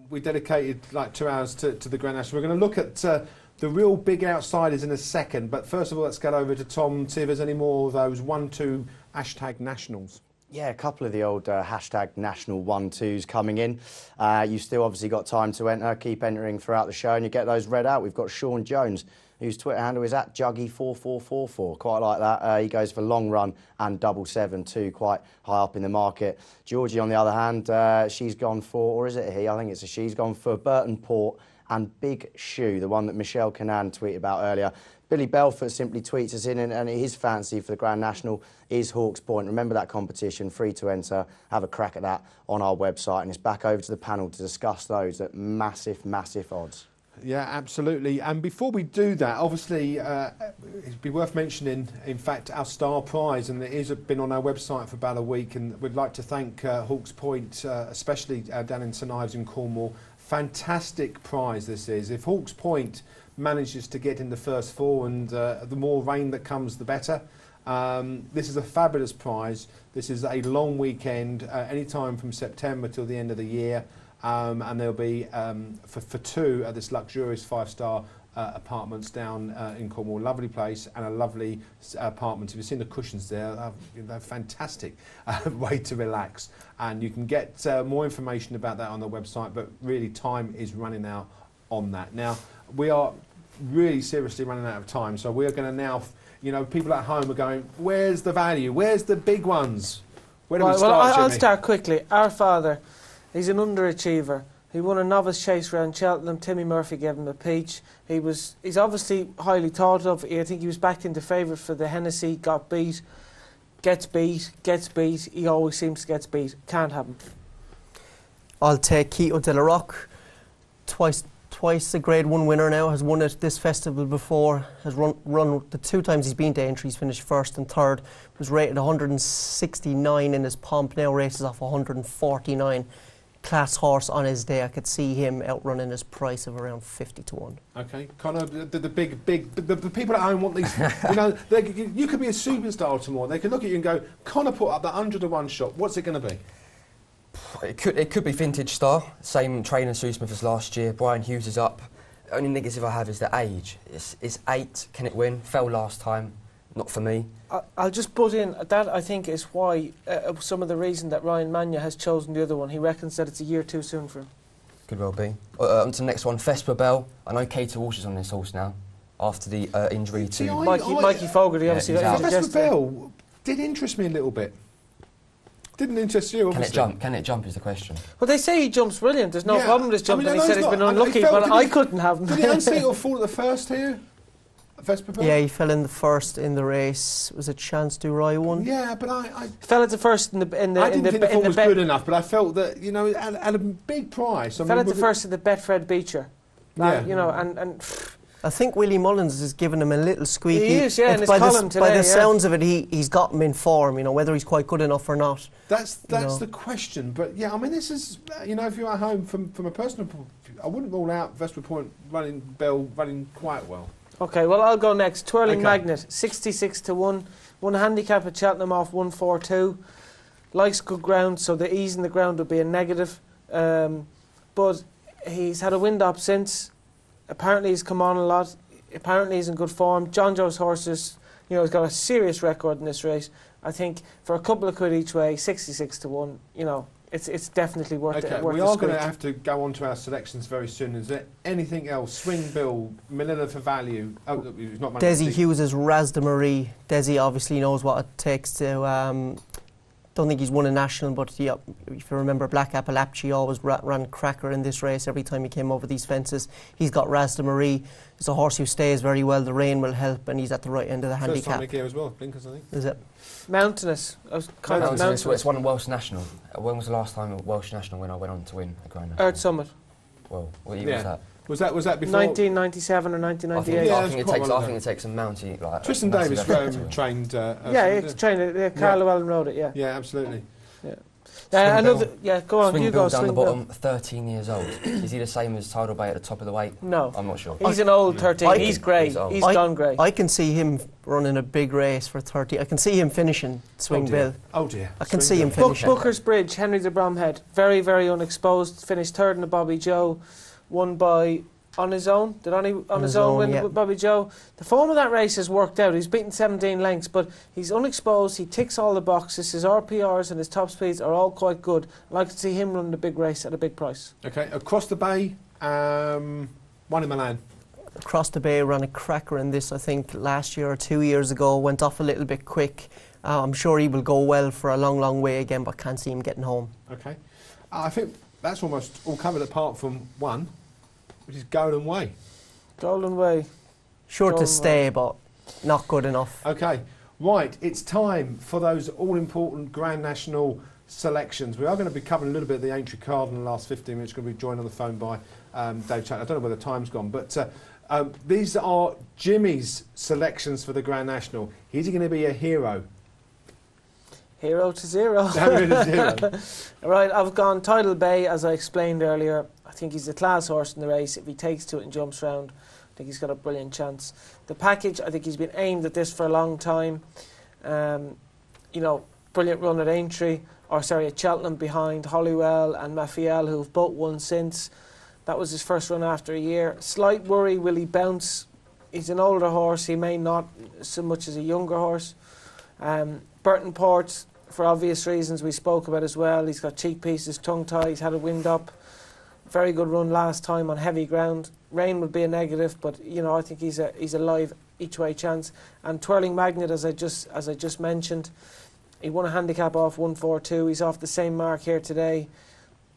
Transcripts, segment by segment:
we dedicated like 2 hours to the Grand National. We're going to look at the real big outsiders in a second, but first of all, let's get over to Tom, see if there's any more of those 1-2 hashtag nationals. Yeah, a couple of the old hashtag national 1-2s coming in. You've still obviously got time to enter. Keep entering throughout the show and you get those read out. We've got Sean Jones, whose Twitter handle is @Juggy4444. Quite like that. He goes for long run and 777 too, quite high up in the market. Georgie, on the other hand, she's gone for, or is it a he? I think it's a she's gone for Burton Port and Big Shoe, the one that Michelle Canan tweeted about earlier. Billy Belfort simply tweets us in, and his fancy for the Grand National is Hawke's Point. Remember that competition, free to enter. Have a crack at that on our website, and it's back over to the panel to discuss those at massive, massive odds. Yeah, absolutely. And before we do that, obviously, it'd be worth mentioning, in fact, our star prize, and it has been on our website for about a week, and we'd like to thank Hawke's Point, especially down in St Ives in Cornwall. Fantastic prize this is. If Hawke's Point manages to get in the first four, and the more rain that comes, the better. This is a fabulous prize. This is a long weekend, any time from September till the end of the year. And there'll be, for two, at this luxurious 5-star apartments down in Cornwall. Lovely place and a lovely apartment. If you've seen the cushions there, they're fantastic way to relax. And you can get more information about that on the website, but really time is running out on that. Now, we are really seriously running out of time, so we're going to now, you know, people at home are going, where's the value? Where's the big ones? Where do we start, I'll Jimmy? start quickly. Our father, he's an underachiever. He won a novice chase round Cheltenham. Timmy Murphy gave him a peach. He's obviously highly thought of. I think he was backed into favourite for the Hennessy, got beat, gets beat. He always seems to get beat. Can't have him. I'll take Quito de la Roque. Twice a Grade 1 winner now, has won at this festival before, has run the 2 times he's been to entries, finished first and third, was rated 169 in his pomp, now races off 149. Class horse on his day. I could see him outrunning his price of around 50 to 1. Okay, Connor, the people at home want these, you know, you could be a superstar tomorrow. They could look at you and go, Connor put up that 100 to 1 shot, what's it going to be? It could be Vintage Star, same trainer Sue Smith as last year. Brian Hughes is up. Only negative I have is the age. It's 8, can it win? Fell last time, not for me. I'll just put in, that I think is why, some of the reason that Ryan Mania has chosen the other one. He reckons that it's a year too soon for him. Could well be. On to the next one, Vesper Bell. I know Cater Walsh is on this horse now, after the injury to... Mikey Fogarty, obviously. Vesper Bell did interest me a little bit. Didn't interest you, obviously. Can it jump is the question. Well, they say he jumps brilliant. There's no problem with his jumping. He said he's been unlucky, but I couldn't have him. Did he unseat or fall at the first here? Vesper Bell? Yeah, he fell in the first in the race. Was it Chance Du Roy won? Yeah, but I fell at the first in the I didn't think the form was good enough, but I felt that, you know, at a big price. Fell at the first in the Betfred Beecher. Yeah. You know, and I think Willie Mullins has given him a little squeaky. He is, yeah, in his column today. By the sounds of it, he's got him in form, you know, whether he's quite good enough or not. That's the question. But, yeah, I mean, this is, you know, if you're at home, from a personal point of view, I wouldn't rule out Vesper Point running quite well. OK, well, I'll go next. Twirling Magnet, 66 to 1. Won a handicap at Cheltenham off 142. Likes good ground, so the ease in the ground would be a negative. But he's had a wind up since. Apparently he's come on a lot. Apparently he's in good form. John Joe's horses, you know, he's got a serious record in this race. I think for a couple of quid each way, 66 to 1, you know, it's definitely worth it. We are going to have to go on to our selections very soon. Is there anything else? Swing Bill, Manila for value. Oh, it's not Desi Hughes' Raz de Marie. Desi obviously knows what it takes to... don't think he's won a national, but if you remember, Black Appalachia always ran cracker in this race every time he came over these fences. He's got Raz de Marie. It's a horse who stays very well. The rain will help, and he's at the right end of the handicap. First time as well, Blinkers, I think. Is it? Mountainous. Mountainous. It's won a Welsh national. When was the last time a Welsh national when I went on to win a Grand National? Earth Summit. Well, what year was that? Was that before? 1997 or 1998. I think it takes a mountie like. Tristan Davis trained. It's trained. Carl Llewellyn rode it. Yeah. Yeah, absolutely. Yeah. Go on, Swing you Bill go. down the Swing bottom, Bill. 13 years old. Is he the same as Tidal Bay at the top of the weight? No. I'm not sure. He's an old 13. He's great. He's old. He's gone great. I can see him running a big race for 30. I can see him finishing Swing Bill. Oh dear. I can see him finishing. Booker's Bridge, Henry de Bromhead, very, very unexposed. Finished third in the Bobby Joe, won by on his own. Did on his own win with Bobby Joe? The form of that race has worked out. He's beaten 17 lengths, but he's unexposed. He ticks all the boxes. His RPRs and his top speeds are all quite good. I'd like to see him run the big race at a big price. Okay, across the bay, one in Milan. Across the Bay ran a cracker in this, I think, last year or 2 years ago. Went off a little bit quick. I'm sure he will go well for a long, long way again, but can't see him getting home. Okay. I think that's almost all covered apart from one, which is Golden Way. Golden Way. Sure to stay, but not good enough. Okay, right, it's time for those all-important Grand National selections. We are going to be covering a little bit of the entry card in the last 15 minutes. We're going to be joined on the phone by Dave Chatler. I don't know where the time's gone, but these are Jimmy's selections for the Grand National. Is he going to be a hero? Hero to zero. Zero. Right, I've gone Tidal Bay, as I explained earlier. I think he's a class horse in the race. If he takes to it and jumps round, I think he's got a brilliant chance. The package, I think he's been aimed at this for a long time. Brilliant run at Aintree, at Cheltenham behind Hollywell and Mafiel, who've both won since. That was his first run after a year. Slight worry, will he bounce? He's an older horse. He may not so much as a younger horse. Burton Port, for obvious reasons we spoke about as well. He's got cheek pieces, tongue tie, he's had a wind up. Very good run last time on heavy ground. Rain would be a negative, but I think he's a live each way chance. And Twirling Magnet, as I just mentioned, he won a handicap off 142. He's off the same mark here today.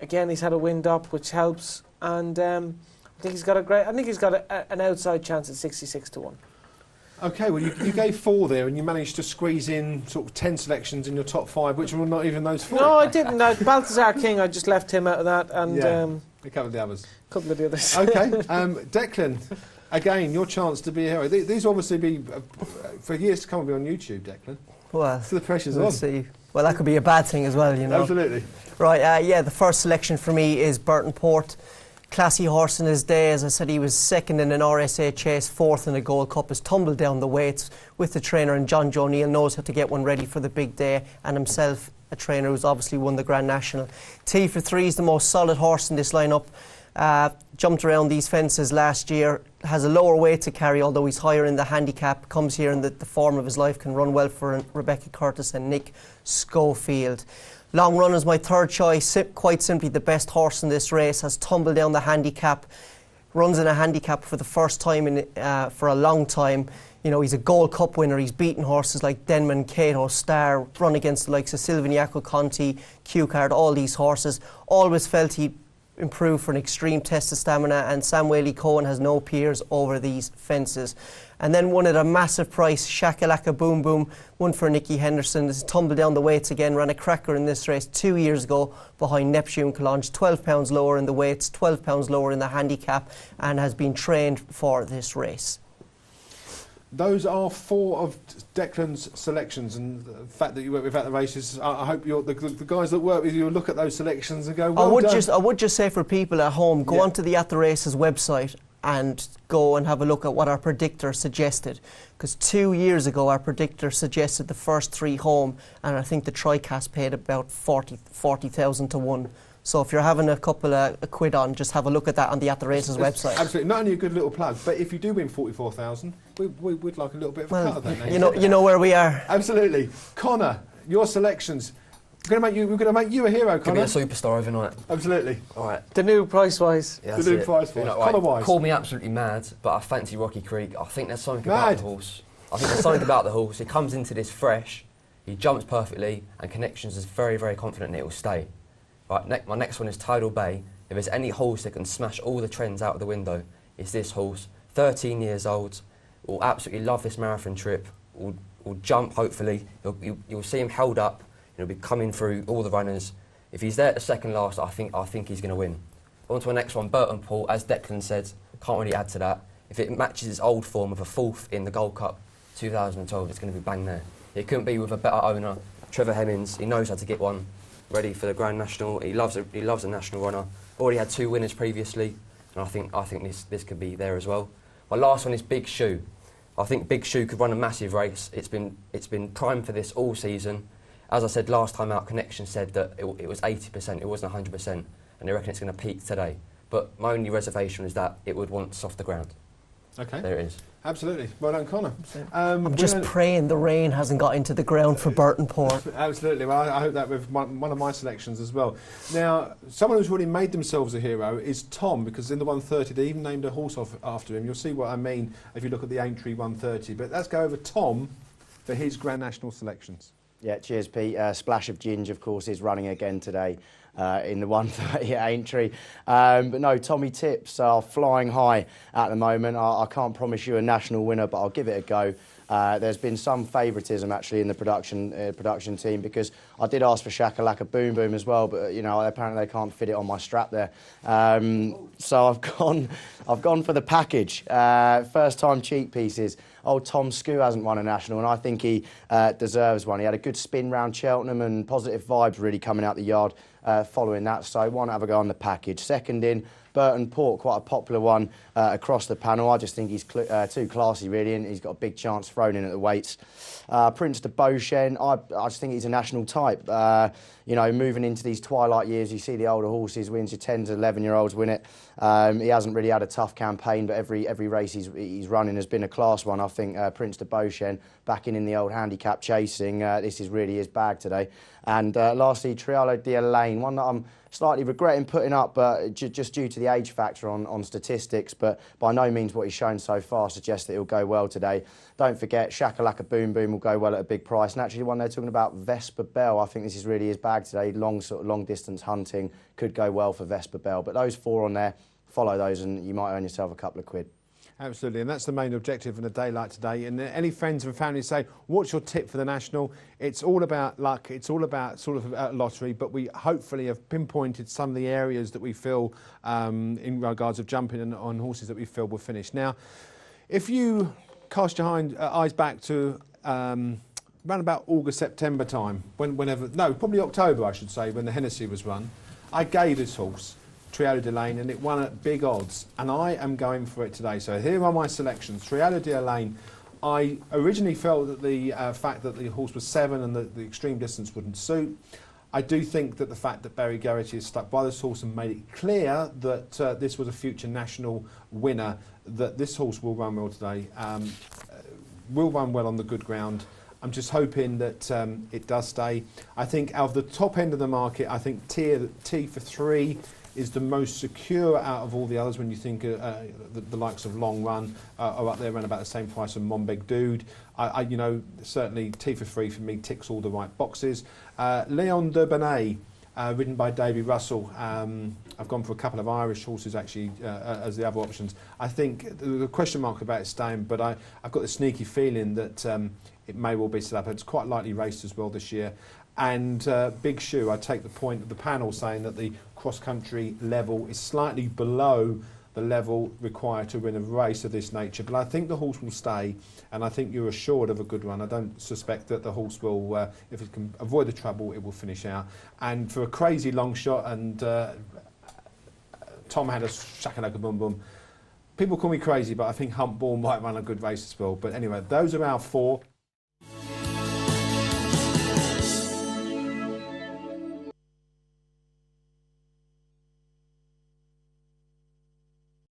Again, he's had a wind up, which helps. And I think he's got an outside chance at 66 to 1. Okay, well, you gave 4 there, and you managed to squeeze in sort of 10 selections in your top 5, which were not even those 4. No, I didn't. Balthazar King, I just left him out of that, and a couple of the others. Couple of the others. Okay, Declan, again, your chance to be a hero. These obviously be for years to come. Will be on YouTube, Declan. Well, so the pressure's we'll on. See. Well, that could be a bad thing as well, Absolutely. Right. The first selection for me is Burton Port. Classy horse in his day. As I said, he was second in an RSA chase, 4th in a Gold Cup, has tumbled down the weights with the trainer, and John Joe Neal knows how to get one ready for the big day, and himself a trainer who's obviously won the Grand National. T for 3 is the most solid horse in this lineup. Jumped around these fences last year, has a lower weight to carry, although he's higher in the handicap, comes here in the form of his life, can run well for Rebecca Curtis and Nick Schofield. Long Run is my third choice, quite simply the best horse in this race, has tumbled down the handicap, runs in a handicap for the first time for a long time. He's a Gold Cup winner, he's beaten horses like Denman, Cato, Star, run against the likes of Silviniaco, Conti, Q-Card, all these horses. Always felt he'd improve for an extreme test of stamina, and Sam Whaley-Cohen has no peers over these fences. And then won at a massive price, Shakalaka Boom Boom, won for Nicky Henderson. Has tumbled down the weights again, ran a cracker in this race 2 years ago behind Neptune Collage, 12 pounds lower in the weights, 12 pounds lower in the handicap, and has been trained for this race. Those are 4 of Declan's selections, and the fact that you work without the races, I hope the guys that work with you will look at those selections and go, well done. I would just say for people at home, go onto the At The Races website and go and have a look at what our predictor suggested, because 2 years ago our predictor suggested the first 3 home, and I think the TriCast paid about 40,000 to 1. So if you're having a couple of quid on, just have a look at that on the At The Races website. Absolutely, not only a good little plug, but if you do win 44,000, we'd like a little bit of a cut of that. You know where we are. Absolutely, Connor, your selections. We're going to make you a hero, Connor. Could be a superstar overnight. Absolutely. All right. The new price-wise. Yeah, the new price-wise. Connor-wise. Call me absolutely mad, but I fancy Rocky Creek. I think there's something about the horse. He comes into this fresh, he jumps perfectly, and Connections is very, very confident it will stay. Right, my next one is Tidal Bay. If there's any horse that can smash all the trends out of the window, it's this horse. 13 years old, will absolutely love this marathon trip, will jump hopefully. You'll see him held up, he'll be coming through all the runners. If he's there at the second last, I think he's going to win. On to our next one, Burton Port. As Declan said, can't really add to that. If it matches his old form of a 4th in the Gold Cup 2012, it's going to be bang there. It couldn't be with a better owner. Trevor Hemmings, he knows how to get one. ready for the Grand National. He loves a national runner. Already had 2 winners previously, and I think this could be there as well. My last one is Big Shoe. I think Big Shoe could run a massive race. It's been primed for this all season. As I said last time out, Connection said that it was 80%, it wasn't 100%, and they reckon it's going to peak today. But my only reservation is that it would want softer ground. Okay. There it is. Absolutely. Well done, Connor. I'm just praying the rain hasn't got into the ground for Burton Port. Absolutely. Well, I hope that with one of my selections as well. Now, someone who's already made themselves a hero is Tom, because in the 130 they even named a horse after him. You'll see what I mean if you look at the Aintree 130. But let's go over Tom for his Grand National selections. Yeah, cheers, Pete. Splash of Ginge, of course, is running again today in the 130 at Aintree. But no, Tommy Tips are flying high at the moment. I can't promise you a national winner, but I'll give it a go. There's been some favouritism actually in the production team, because I did ask for Shakalaka Boom Boom as well, but you know, apparently they can't fit it on my strap there. So I've gone for the package. First time cheek pieces. Old Tom Skoo hasn't won a national, and I think he deserves one. He had a good spin round Cheltenham, and positive vibes really coming out the yard following that. So I want to have a go on the package. Second in, Burton Port, quite a popular one across the panel. I just think he's too classy, really, and he's got a big chance thrown in at the weights. Prince de Beauchesne, I just think he's a national type. You know, moving into these twilight years, you see the older horses wins, your 10 to 11-year-olds win it. He hasn't really had a tough campaign, but every race he's running has been a class one. I think Prince de Beauchesne, backing in the old handicap chasing, this is really his bag today. And lastly, Trialo de Elaine, one that I'm slightly regretting putting up, but just due to the age factor on statistics, but by no means what he's shown so far suggests that he'll go well today. Don't forget, Shakalaka Boom Boom will go well at a big price. And actually, the one they're talking about, Vesper Bell, I think this is really his bag today. Long distance hunting could go well for Vesper Bell. But those 4 on there, follow those and you might earn yourself a couple of quid. Absolutely, and that's the main objective in a day like today. And any friends and family say, what's your tip for the National? It's all about luck, it's all about sort of lottery, but we hopefully have pinpointed some of the areas that we feel, in regards of jumping on horses, that we feel will finish. Now, if you cast your eyes back to around about August, September time, probably October, I should say, when the Hennessy was run, I gave this horse Trialo de Elaine, and it won at big odds, and I am going for it today. So here are my selections. Trialo de Elaine, I originally felt that the fact that the horse was 7 and the extreme distance wouldn't suit. I do think that the fact that Barry Geraghty has stuck by this horse and made it clear that this was a future national winner, that this horse will run well today, will run well on the good ground. I'm just hoping that it does stay. I think out of the top end of the market, I think T for 3 is the most secure out of all the others when you think the likes of Long Run are up there around about the same price as Monbeg Dude. You know, certainly T for 3 for me ticks all the right boxes. Leon de Benet, ridden by Davy Russell. I've gone for a couple of Irish horses actually as the other options. I think the question mark about it staying, but I've got the sneaky feeling that it may well be set up. It's quite lightly raced as well this year. And Big Shoe, I take the point of the panel saying that the cross-country level is slightly below the level required to win a race of this nature. But I think the horse will stay, and I think you're assured of a good run. I don't suspect that the horse will, if it can avoid the trouble, it will finish out. And for a crazy long shot, and Tom had a Shakalaka Boom Boom. People call me crazy, but I think Humpball might run a good race as well. But anyway, those are our 4.